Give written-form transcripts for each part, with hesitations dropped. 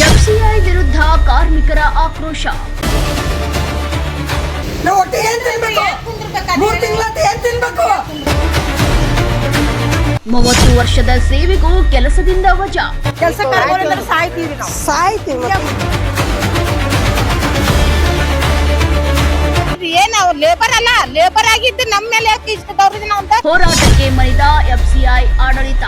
FCI ವಿರುದ್ಧ ಕಾರ್ಮಿಕರ ಆಕ್ರೋಶ. ನಾವು ಒಟ್ಟಿಗೆ ಏನ್ ತಿನ್ಬೇಕು? 3 ತಿಂಗಳಂತ ಏನ್ ತಿನ್ಬೇಕು? 30 ವರ್ಷದ ಸೇವೆಗೂ ಕೆಲಸದಿಂದ ವಜಾ. ಕೆಲಸ ಸಾಯ್ತೀವಿ ನಾವು. ಸಾಯ್ತೀವಿ. ಏನ್ ಅವ್ರು ಲೇಬರ್ ಅಲ್ಲ, ಲೇಬರ್ ಆಗಿದ್ದು ನಮ್ಮ ಮೇಲೆ ಯಾಕೆ ಇಷ್ಟ ದೌರ್ಜನ್ಯ ಅಂತ ಹೋರಾಟಕ್ಕೆ ಮಣಿದ ಎಫ್ಸಿಐ ಆಡಳಿತ.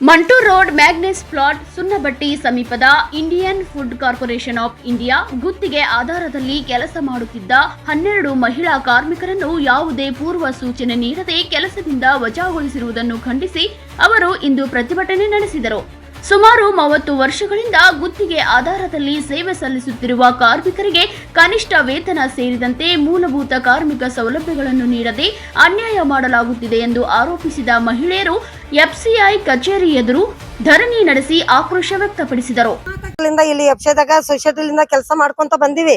ಮಂಟೂರ್ ರೋಡ್ ಮ್ಯಾಗ್ನೆಸ್ ಪ್ಲಾಟ್ ಸುನ್ನಬಟ್ಟಿ ಸಮೀಪದ Indian food corporation of India ಗುತ್ತಿಗೆ ಆಧಾರದಲ್ಲಿ ಕೆಲಸ ಮಾಡುತ್ತಿದ್ದ 12 ಮಹಿಳಾ ಕಾರ್ಮಿಕರನ್ನು ಯಾವುದೇ ಪೂರ್ವ ಸೂಚನೆ ನೀಡದೆ ಕೆಲಸದಿಂದ ವಜಾಗೊಳಿಸಿರುವುದನ್ನು ಖಂಡಿಸಿ ಅವರು ಇಂದು ಪ್ರತಿಭಟನೆ ನಡೆಸಿದರು. ಸುಮಾರು 30 ವರ್ಷಗಳಿಂದ ಗುತ್ತಿಗೆ ಆಧಾರದಲ್ಲಿ ಸೇವೆ ಸಲ್ಲಿಸುತ್ತಿರುವ ಕಾರ್ಮಿಕರಿಗೆ ಕನಿಷ್ಠ ವೇತನ ಸೇರಿದಂತೆ ಮೂಲಭೂತ ಕಾರ್ಮಿಕ ಸೌಲಭ್ಯಗಳನ್ನು ನೀಡದೆ ಅನ್ಯಾಯ ಮಾಡಲಾಗುತ್ತಿದೆ ಎಂದು ಆರೋಪಿಸಿದ ಮಹಿಳೆಯರು ಎಫ್ಸಿಐ ಕಚೇರಿ ಎದುರು ಧರಣಿ ನಡೆಸಿ ಆಕ್ರೋಶ ವ್ಯಕ್ತಪಡಿಸಿದರು. ಇಲ್ಲಿ ಎಫ್ಸಿಐದಾಗ ಸೊಸೈಟಿಲಿಂದ ಕೆಲಸ ಮಾಡ್ಕೊಂತ ಬಂದಿವಿ.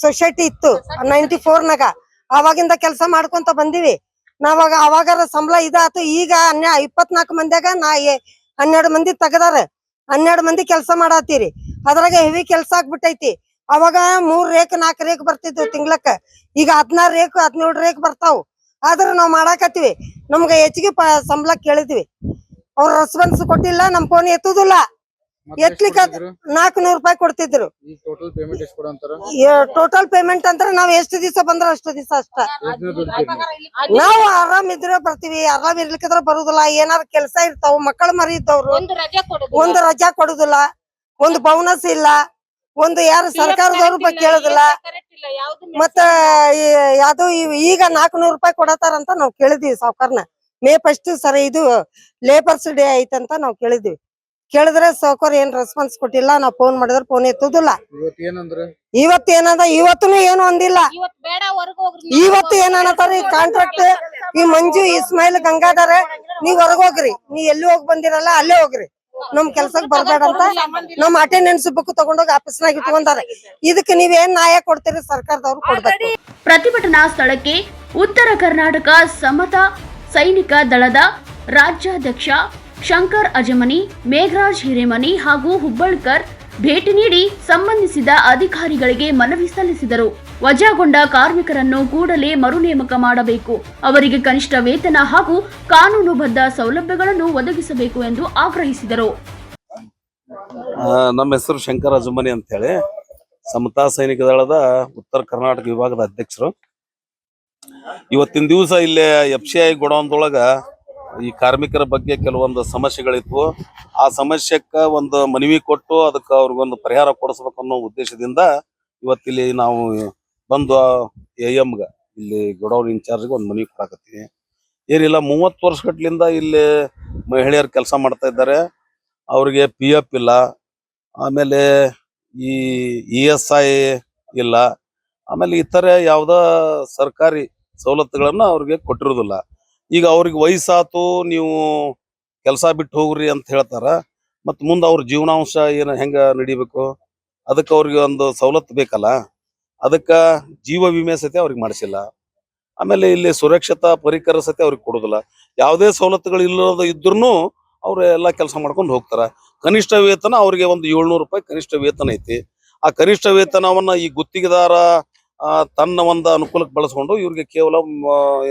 ಸೊಸೈಟಿ ಇತ್ತು 94 ನಾಗ, ಅವಾಗಿಂದ ಕೆಲಸ ಮಾಡ್ಕೊಂತ ಬಂದಿವಿ. ನಾವಾಗ ಅವಾಗಾರ ಸಂಬಳ ಇದಾತು. ಈಗ 24 ಮಂದಿಯಾಗ 12 ಮಂದಿ ತೆಗದಾರ. 12 ಮಂದಿ ಕೆಲಸ ಮಾಡತ್ತೀರಿ. ಅದ್ರಾಗ ಹೆವಿ ಕೆಲಸ ಆಗ್ಬಿಟ್ಟೈತಿ. ಅವಾಗ 3 ರೇಕ್ 4 ರೇಕ್ ಬರ್ತಿದ್ವು ತಿಂಗ್ಳಕ್ಕ. ಈಗ 16 ರೇಕ್ 17 ರೇಕ್ ಬರ್ತಾವ್. ಆದ್ರ ನಾವ್ ಮಾಡಾಕತ್ತೀವಿ. ನಮ್ಗ ಹೆಚ್ಚಿಗೆ ಸಂಬಳ ಕೇಳಿದ್ವಿ. ಅವ್ರ ರೆಸ್ಪಾನ್ಸ್ ಕೊಟ್ಟಿಲ್ಲ. ನಮ್ ಫೋನ್ ಎತ್ತುದಿಲ್ಲ. ಎತ್ಲಿಕ್ಕ 400 ರೂಪಾಯಿ ಕೊಡ್ತಿದ್ರು. ಟೋಟಲ್ ಪೇಮೆಂಟ್ ಅಂದ್ರೆ ನಾವ್ ಎಷ್ಟು ದಿವಸ ಬಂದ್ರ ಅಷ್ಟು ದಿವಸ ಅಷ್ಟ. ನಾವು ಆರಾಮ್ ಇದ್ರೆ ಬರ್ತೀವಿ, ಆರಾಮ್ ಇರ್ಲಿಕ್ಕಂದ್ರ ಬರುದಿಲ್ಲ. ಏನಾರ ಕೆಲ್ಸ ಇರ್ತಾವ, ಮಕ್ಕಳ ಮರಿ ಇದ್ದವ್ರು ಒಂದು ರಜಾ ಕೊಡುದಿಲ್ಲ, ಒಂದು ಬೋನಸ್ ಇಲ್ಲ, ಒಂದು ಯಾರು ಸರ್ಕಾರದವ್ರು ಕೇಳುದಿಲ್ಲ. ಮತ್ತ ಯಾವ್ದು ಈಗ 400 ರೂಪಾಯಿ ಕೊಡತಾರಂತ ನಾವ್ ಕೇಳಿದ್ವಿ ಸಾವ್ಕಾರ್ನ. ಮೇ 1 ಸರಿ ಇದು ಲೇಬರ್ಸ್ ಡೇ ಐತಂತ ನಾವ್ ಕೇಳಿದ್ವಿ. ಕೇಳಿದ್ರೆ ಸಾವ್ಕಾರ್ ಏನ್ ರೆಸ್ಪಾನ್ಸ್ ಕೊಟ್ಟಿಲ್ಲ. ನಾವ್ ಫೋನ್ ಮಾಡಿದ್ರೆ ಫೋನ್ ಎತ್ತುದಿಲ್ಲ. ಇವತ್ತು ಏನಂದ, ಇವತ್ತೂ ಏನು ಅಂದಿಲ್ಲ. ಇವತ್ತು ಏನಂತಾರ ಕಾಂಟ್ರಾಕ್ಟ್ ಈ ಮಂಜು ಇಸ್ಮಾಯಿಲ್ ಗಂಗಾಧರ, ನೀವ್ ಹೊರಗೋಗ್ರಿ, ನೀ ಎಲ್ಲಿ ಹೋಗಿ ಬಂದಿರಲ್ಲ ಅಲ್ಲೇ ಹೋಗ್ರಿ, ನಮ್ ಕೆಲ್ಸಕ್ ಬರ್ಬೇಡ ಅಂತ ನಮ್ ಅಟೆಂಡೆನ್ಸ್ ಬುಕ್ ತಗೊಂಡೋಗಿ ಆಫೀಸ್ನಾಗ ಇಟ್ಕೊಂಡಾರ. ಇದಕ್ಕೆ ನೀವೇನ್ ನ್ಯಾಯ ಕೊಡ್ತೀರಿ? ಸರ್ಕಾರದವ್ರು ಕೊಡ್ಬೇಕು. ಪ್ರತಿಭಟನಾ ಸ್ಥಳಕ್ಕೆ ಉತ್ತರ ಕರ್ನಾಟಕ ಸಮತಾ ಸೈನಿಕ ದಳದ ರಾಜ್ಯಾಧ್ಯಕ್ಷ ಶಂಕರ್ ಅಜಮನಿ, ಮೇಘರಾಜ್ ಹಿರೇಮನಿ ಹಾಗೂ ಹುಬ್ಬಳ್ಕರ್ ಭೇಟಿ ನೀಡಿ ಸಂಬಂಧಿಸಿದ ಅಧಿಕಾರಿಗಳಿಗೆ ಮನವಿ ಸಲ್ಲಿಸಿದರು. ವಜಾಗೊಂಡ ಕಾರ್ಮಿಕರನ್ನು ಕೂಡಲೇ ಮರು ನೇಮಕ ಮಾಡಬೇಕು, ಅವರಿಗೆ ಕನಿಷ್ಠ ವೇತನ ಹಾಗೂ ಕಾನೂನುಬದ್ಧ ಸೌಲಭ್ಯಗಳನ್ನು ಒದಗಿಸಬೇಕು ಎಂದು ಆಗ್ರಹಿಸಿದರು. ನಮ್ಮ ಹೆಸರು ಶಂಕರ್ ಅಜಮನಿ ಅಂತ ಹೇಳಿ, ಸಮತಾ ಸೈನಿಕ ದಳದ ಉತ್ತರ ಕರ್ನಾಟಕ ವಿಭಾಗದ ಅಧ್ಯಕ್ಷರು. ಇವತ್ತಿನ ದಿವಸ ಇಲ್ಲೇ ಎಫ್ಸಿಐ ಗೋಡೌನ್ದೊಳಗ ಈ ಕಾರ್ಮಿಕರ ಬಗ್ಗೆ ಕೆಲವೊಂದು ಸಮಸ್ಯೆಗಳಿದ್ವು. ಆ ಸಮಸ್ಯೆಕ್ಕ ಒಂದು ಮನವಿ ಕೊಟ್ಟು ಅದಕ್ಕೆ ಅವ್ರಿಗೊಂದು ಪರಿಹಾರ ಕೊಡಿಸ್ಬೇಕು ಅನ್ನೋ ಉದ್ದೇಶದಿಂದ ಇವತ್ತಿಲ್ಲಿ ನಾವು ಬಂದು AM ಇಲ್ಲಿ ಗೋಡೌನ್ ಇನ್ಚಾರ್ಜ್ಗೆ ಒಂದು ಮನವಿ ಕೊಡಾಕತ್ತೀವಿ. ಏನಿಲ್ಲ, 30 ವರ್ಷಗಟ್ಲಿಂದ ಇಲ್ಲಿ ಮಹಿಳೆಯರು ಕೆಲಸ ಮಾಡ್ತಾ ಇದ್ದಾರೆ. ಅವ್ರಿಗೆ PF ಇಲ್ಲ, ಆಮೇಲೆ ಈ ESI ಇಲ್ಲ, ಆಮೇಲೆ ಇತರೆ ಯಾವುದೋ ಸರ್ಕಾರಿ ಸವಲತ್ತುಗಳನ್ನ ಅವ್ರಿಗೆ ಕೊಟ್ಟಿರೋದಿಲ್ಲ. ಈಗ ಅವ್ರಿಗೆ ವಯಸ್ಸಾತು, ನೀವು ಕೆಲಸ ಬಿಟ್ಟು ಹೋಗ್ರಿ ಅಂತ ಹೇಳ್ತಾರ. ಮತ್ತು ಮುಂದೆ ಅವ್ರ ಜೀವನಾಂಶ ಏನು ಹೆಂಗ ನಡಿಬೇಕು, ಅದಕ್ಕೆ ಅವ್ರಿಗೆ ಒಂದು ಸವಲತ್ತು ಬೇಕಲ್ಲ. ಅದಕ್ಕೆ ಜೀವ ವಿಮೆ ಸತಿ ಅವ್ರಿಗೆ ಮಾಡಿಸಿಲ್ಲ. ಆಮೇಲೆ ಇಲ್ಲಿ ಸುರಕ್ಷತಾ ಪರಿಕರ ಸತಿ ಅವ್ರಿಗೆ ಕೊಡೋದಿಲ್ಲ. ಯಾವುದೇ ಸವಲತ್ತುಗಳು ಇಲ್ಲದ ಇದ್ರೂ ಅವ್ರು ಎಲ್ಲ ಕೆಲಸ ಮಾಡ್ಕೊಂಡು ಹೋಗ್ತಾರ. ಕನಿಷ್ಠ ವೇತನ ಅವ್ರಿಗೆ ಒಂದು 700 ರೂಪಾಯಿ ಕನಿಷ್ಠ ವೇತನ ಐತಿ. ಆ ಕನಿಷ್ಠ ವೇತನವನ್ನ ಈ ಗುತ್ತಿಗೆದಾರ ತನ್ನ ಒಂದು ಅನುಕೂಲಕ್ಕೆ ಬಳಸ್ಕೊಂಡು ಇವ್ರಿಗೆ ಕೇವಲ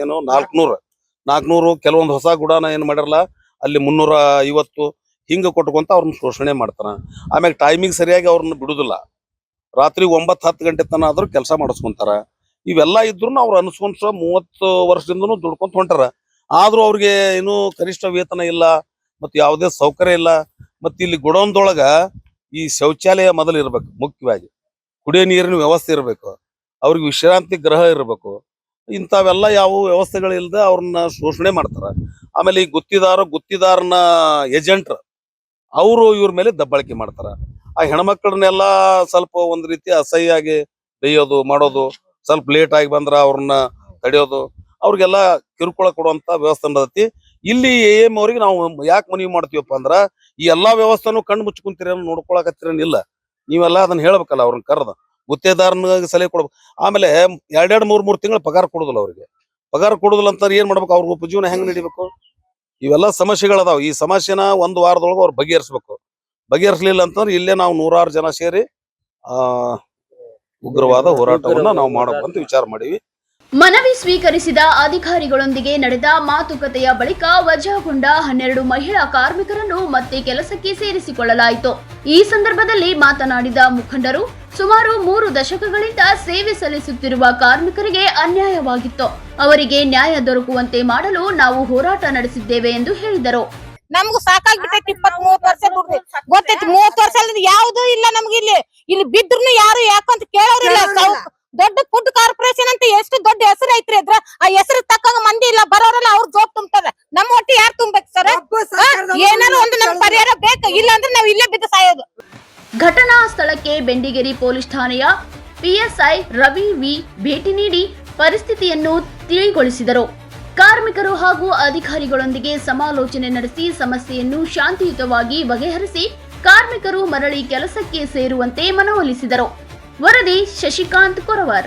ಏನು 400 ಕೆಲವೊಂದು ಹೊಸ ಗುಡಾನ ಏನು ಮಾಡಿರಲ್ಲ ಅಲ್ಲಿ 350 ಹಿಂಗೆ ಕೊಟ್ಕೊಂತ ಅವ್ರನ್ನ ಶೋಷಣೆ ಮಾಡ್ತಾರ. ಆಮ್ಯಾಗ ಟೈಮಿಂಗ್ ಸರಿಯಾಗಿ ಅವ್ರನ್ನ ಬಿಡುದಿಲ್ಲ. ರಾತ್ರಿ 9-10 ಗಂಟೆ ತನ ಆದ್ರೂ ಕೆಲಸ ಮಾಡಿಸ್ಕೊಂತಾರ. ಇವೆಲ್ಲ ಇದ್ರು ಅವ್ರು ಅನ್ಸ್ಕೊಂಡ್ರ 30 ವರ್ಷದಿಂದನೂ ದುಡ್ಕೊಂತ ಹೊಂಟಾರ. ಆದ್ರೂ ಅವ್ರಿಗೆ ಏನು ಕನಿಷ್ಠ ವೇತನ ಇಲ್ಲ, ಮತ್ತು ಯಾವುದೇ ಸೌಕರ್ಯ ಇಲ್ಲ. ಮತ್ತು ಇಲ್ಲಿ ಗೋಡೌನ್ದೊಳಗ ಈ ಶೌಚಾಲಯ ಮೊದಲು ಇರ್ಬೇಕು, ಮುಖ್ಯವಾಗಿ ಕುಡಿಯೋ ನೀರಿನ ವ್ಯವಸ್ಥೆ ಇರಬೇಕು, ಅವ್ರಿಗೆ ವಿಶ್ರಾಂತಿ ಗೃಹ ಇರಬೇಕು. ಇಂಥವೆಲ್ಲ ಯಾವ ವ್ಯವಸ್ಥೆಗಳಿಲ್ಲದೆ ಅವ್ರನ್ನ ಶೋಷಣೆ ಮಾಡ್ತಾರ. ಆಮೇಲೆ ಈ ಗುತ್ತಿದಾರನ ಏಜೆಂಟ್ರ ಅವರು ಇವ್ರ ಮೇಲೆ ದಬ್ಬಾಳಿಕೆ ಮಾಡ್ತಾರ. ಆ ಹೆಣ್ಮಕ್ಳನ್ನೆಲ್ಲ ಸ್ವಲ್ಪ ಒಂದ್ ರೀತಿ ಅಸಹ್ಯಾಗಿ ಬೈಯೋದು ಮಾಡೋದು, ಸ್ವಲ್ಪ ಲೇಟ್ ಆಗಿ ಬಂದ್ರ ಅವ್ರನ್ನ ತಡೆಯೋದು, ಅವ್ರಿಗೆಲ್ಲ ಕಿರುಕುಳ ಕೊಡುವಂತ ವ್ಯವಸ್ಥೆ ನಡೆದೈತಿ. ಇಲ್ಲಿ AM ಅವ್ರಿಗೆ ನಾವು ಯಾಕೆ ಮನವಿ ಮಾಡ್ತೀವಪ್ಪ ಅಂದ್ರ, ಈ ಎಲ್ಲಾ ವ್ಯವಸ್ಥೆನೂ ಕಣ್ಣು ಮುಚ್ಕೊಂತೀರ ನೋಡ್ಕೊಳಕತ್ತೀರನಿಲ್ಲ. ನೀವೆಲ್ಲ ಅದನ್ನ ಹೇಳ್ಬೇಕಲ್ಲ, ಅವ್ರನ್ನ ಕರೆದ ಗುತ್ತೇದಾರನ ಸಲಹೆ ಕೊಡ್ಬೇಕು. ಆಮೇಲೆ 2-3 ತಿಂಗಳು ಪಗಾರ ಕೊಡುದಿಲ್ಲ. ಅವ್ರಿಗೆ ಪಗಾರ ಕೊಡುದಿಲ್ಲ ಅಂತ ಏನ್ ಮಾಡ್ಬೇಕು? ಅವ್ರ ಉಪಜೀವನ ಹೆಂಗ್ ನಡಿಬೇಕು? ಇವೆಲ್ಲ ಸಮಸ್ಯೆಗಳದಾವ್. ಈ ಸಮಸ್ಯೆನ ಒಂದು ವಾರದೊಳಗೆ ಅವ್ರು ಬಗೆಹರಿಸ್ಬೇಕು. ಬಗೆಹರಿಸಲಿಲ್ಲ ಅಂತಂದ್ರೆ ಇಲ್ಲೇ ನಾವು 100 ಜನ ಸೇರಿ ಉಗ್ರವಾದ ಹೋರಾಟವನ್ನ ನಾವು ಮಾಡಬೇಕಂತ ವಿಚಾರ ಮಾಡೀವಿ. ಮನವಿ ಸ್ವೀಕರಿಸಿದ ಅಧಿಕಾರಿಗಳೊಂದಿಗೆ ನಡೆದ ಮಾತುಕತೆಯ ಬಳಿಕ ವಜಾಗೊಂಡ 12 ಮಹಿಳಾ ಕಾರ್ಮಿಕರನ್ನು ಮತ್ತೆ ಕೆಲಸಕ್ಕೆ ಸೇರಿಸಿಕೊಳ್ಳಲಾಯಿತು. ಈ ಸಂದರ್ಭದಲ್ಲಿ ಮಾತನಾಡಿದ ಮುಖಂಡರು, ಸುಮಾರು 3 ದಶಕಗಳಿಂದ ಸೇವೆ ಸಲ್ಲಿಸುತ್ತಿರುವ ಕಾರ್ಮಿಕರಿಗೆ ಅನ್ಯಾಯವಾಗಿತ್ತು. ಅವರಿಗೆ ನ್ಯಾಯ ದೊರಕುವಂತೆ ಮಾಡಲು ನಾವು ಹೋರಾಟ ನಡೆಸಿದ್ದೇವೆ ಎಂದು ಹೇಳಿದರು. ನಮ್ಗೂ ಸಾಕಾಗ್ಬಿಟ್ಟೈತಿ 20-30 ವರ್ಷ ದುಡ್ಡು ಗೊತ್ತೈತಿ. 30 ವರ್ಷ ಯಾವ್ದು ಇಲ್ಲ ನಮ್ಗೆ. ಇಲ್ಲಿ ಬಿದ್ರು ಯಾರು ಯಾಕಂತ ಕೇಳೋರಿಲ್ಲ. ದೊಡ್ಡ ಫುಡ್ ಕಾರ್ಪೊರೇಷನ್ ಅಂತ ಎಷ್ಟು ದೊಡ್ಡ ಹೆಸರು ಐತ್ರಿ. ಅದ್ರ ಆ ಹೆಸರು ತಕ್ಕಂಗ ಮಂದಿ ಇಲ್ಲ, ಬರೋರಲ್ಲ ಅವ್ರ ಜೋಬ್ ತುಂಬ್ತದ. ನಮ್ಮ ಹೊಟ್ಟೆ ಯಾರು ತುಂಬೇಕು ಸರ್? ಏನಾದ್ರು ಒಂದು ನಮ್ ಪರಿಹಾರ ಬೇಕು, ಇಲ್ಲ ಅಂದ್ರೆ ನಾವ್ ಇಲ್ಲೇ ಬಿದ್ದು ಸಾಯೋದು. ಘಟನಾ ಸ್ಥಳಕ್ಕೆ ಬೆಂಡಿಗೇರಿ ಪೊಲೀಸ್ ಠಾಣೆಯ ಪಿಎಸ್ಐ ರವಿ ವಿ ಭೇಟಿ ನೀಡಿ ಪರಿಸ್ಥಿತಿಯನ್ನು ತಿಳಿಗೊಳಿಸಿದರು. ಕಾರ್ಮಿಕರು ಹಾಗೂ ಅಧಿಕಾರಿಗಳೊಂದಿಗೆ ಸಮಾಲೋಚನೆ ನಡೆಸಿ ಸಮಸ್ಯೆಯನ್ನು ಶಾಂತಿಯುತವಾಗಿ ಬಗೆಹರಿಸಿ ಕಾರ್ಮಿಕರು ಮರಳಿ ಕೆಲಸಕ್ಕೆ ಸೇರುವಂತೆ ಮನವೊಲಿಸಿದರು. ವರದಿ ಶಶಿಕಾಂತ್ ಕೊರವರ್.